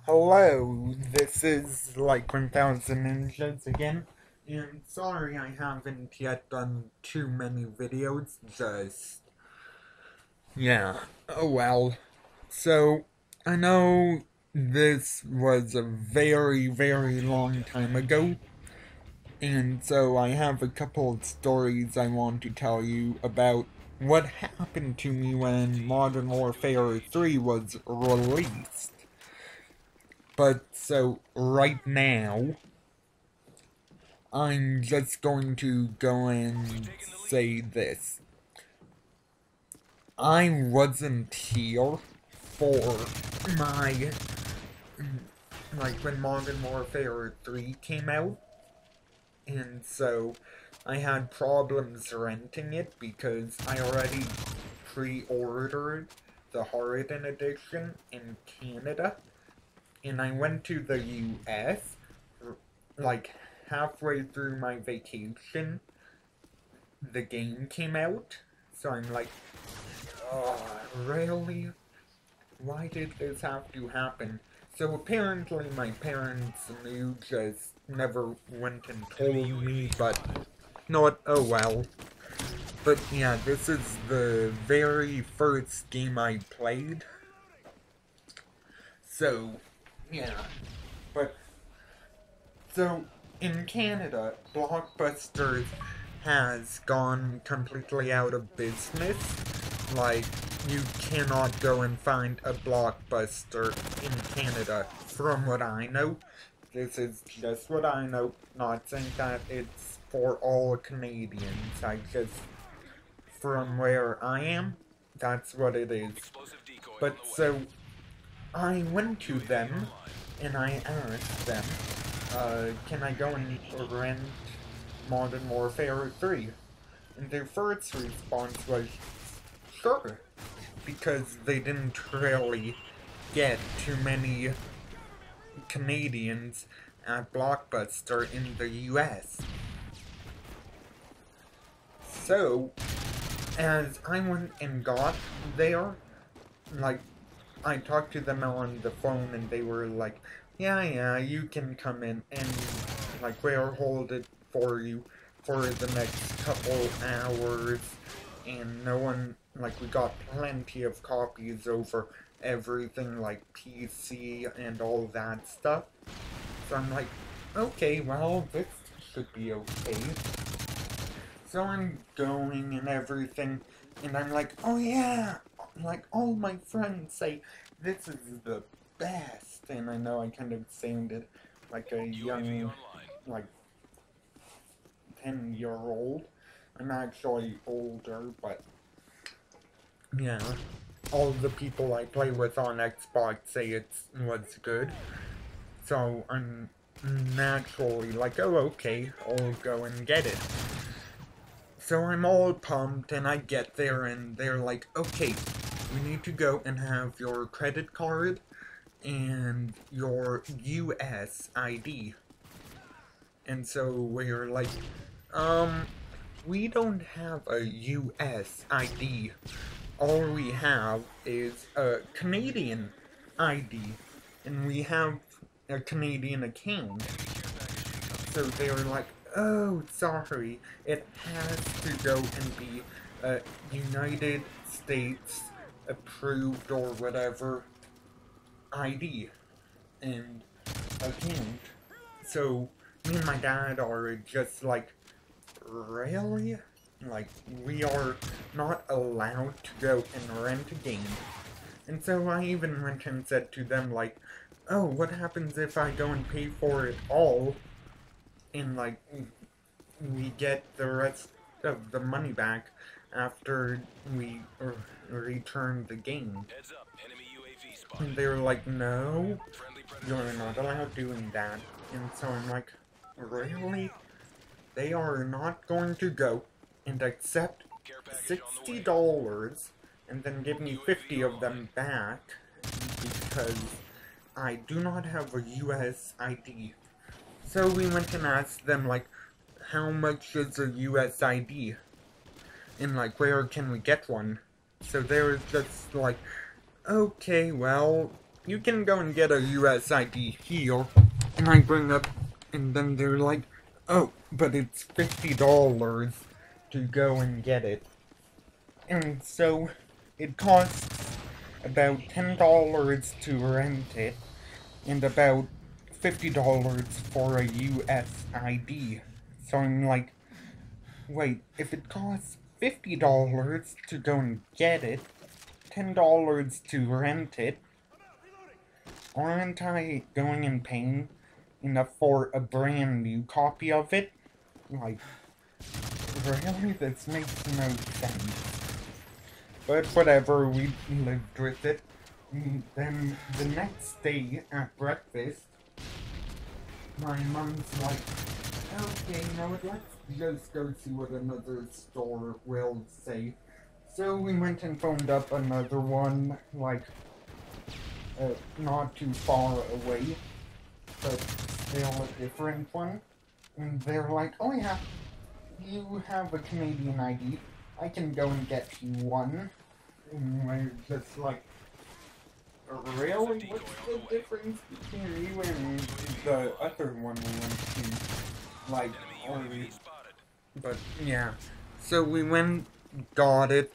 Hello, this is like 1000 Ninjas again, and sorry I haven't yet done too many videos, yeah, oh well. So, I know this was a very, very long time ago, and so I have a couple of stories I want to tell you about what happened to me when Modern Warfare 3 was released. But so, right now, I'm just going to go and say this. I wasn't here for my, like, when Modern Warfare 3 came out, and so I had problems renting it because I already pre-ordered the Harden edition in Canada, and I went to the US, like, halfway through my vacation, the game came out, so I'm like, oh, really? Why did this have to happen? So apparently my parents knew, just never went and told me, but not, oh well. But yeah, this is the very first game I played. So, yeah. But, so, in Canada, Blockbuster has gone completely out of business. Like, you cannot go and find a Blockbuster in Canada, from what I know. This is just what I know, not saying that it's for all Canadians. I just, from where I am, that's what it is. But so, I went to them, and I asked them, can I go and rent Modern Warfare 3? And their first response was, sure, because they didn't really get too many Canadians at Blockbuster in the US. So, as I went and got there, like, I talked to them on the phone and they were like, yeah, you can come in and, like, we'll hold it for you for the next couple hours, and no one, like, we got plenty of copies over everything, like PC and all that stuff. So I'm like, okay, well, this should be okay. So I'm going and everything, and I'm like, oh yeah, like, all my friends say this is the best, and I know I kind of sounded like a young, like, 10-year-old. I'm actually older, but yeah, all the people I play with on Xbox say it was good, so I'm naturally like, oh okay, I'll go and get it. So I'm all pumped, and I get there, and they're like, okay, we need to go and have your credit card and your US ID. And so we're like, we don't have a US ID. All we have is a Canadian ID, and we have a Canadian account. So they were like, oh, sorry, it has to go and be a United States approved or whatever ID and account. So me and my dad are just like, really? Like, we are not allowed to go and rent a game. And so I even went and said to them, like, oh, what happens if I go and pay for it all, and, like, we get the rest of the money back after we return the game? And they were like, no, you're not allowed doing that. And so I'm like, really? They are not going to go and accept $60 and then give me 50 of them back because I do not have a US ID. So we went and asked them, like, how much is a US ID? And, like, where can we get one? So they were just like, okay, well, you can go and get a USID here. And I bring up, and then they're like, oh, but it's $50 to go and get it. And so, it costs about $10 to rent it, and about $50 for a USID. So I'm like, wait, if it costs $50 to go and get it, $10 to rent it, aren't I going and paying enough for a brand new copy of it? Like, really? This makes no sense. But whatever, we lived with it. And then the next day at breakfast, my mom's like, okay, now let's just go see what another store will say. So we went and phoned up another one, like, not too far away, but still a different one. And they're like, oh yeah, you have a Canadian ID. I can go and get you one. And we're just like, really? What's the difference between you and the other one we went to? Like, but yeah. So we went, got it,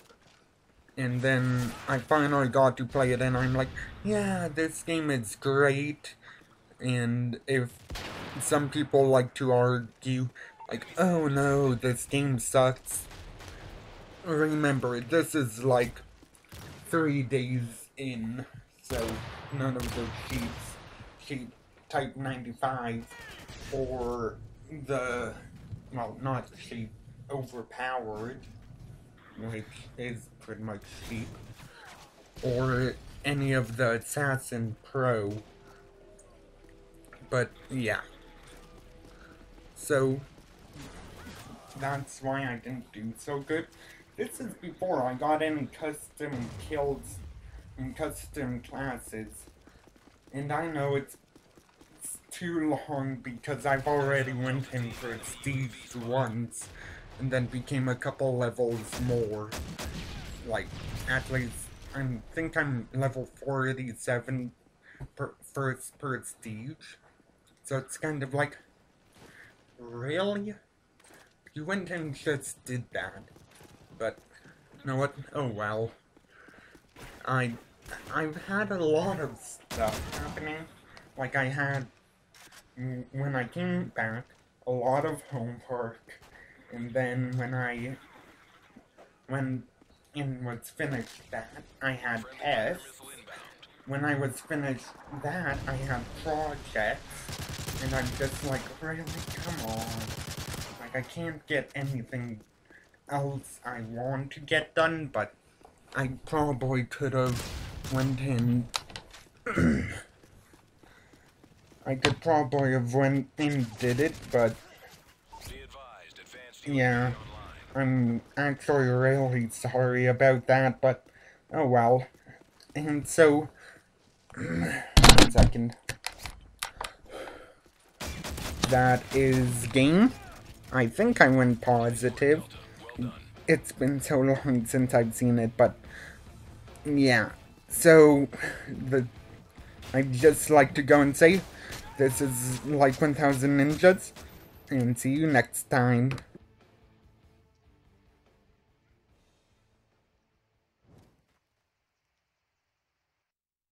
and then I finally got to play it, and I'm like, yeah, this game is great. And if some people like to argue, like, oh no, this game sucks, remember, this is like 3 days in, so none of those sheep type 95, or the, well, not sheep, overpowered, which is pretty much sheep, or any of the Assassin Pro. But yeah, so that's why I didn't do so good. This is before I got any custom kills and custom classes. And I know it's too long because I've already went in for Prestige once and then became a couple levels more. Like, at least, I think I'm level 47 first Prestige. So it's kind of like, really? You went and just did that. But, you know what? Oh well. I've had a lot of stuff happening. Like I had, when I came back, a lot of homework. And then when it was finished that, I had tests. When I was finished that, I had projects. And I'm just like, really? Come on. Like, I can't get anything else I want to get done, but I probably could have went in. I could probably have went and did it, but yeah, I'm actually really sorry about that, but oh well. And so, 1 second. That is game. I think I went positive. It's been so long since I've seen it, but yeah. So, I'd just like to go and say, this is like 1000 Ninjas, and see you next time.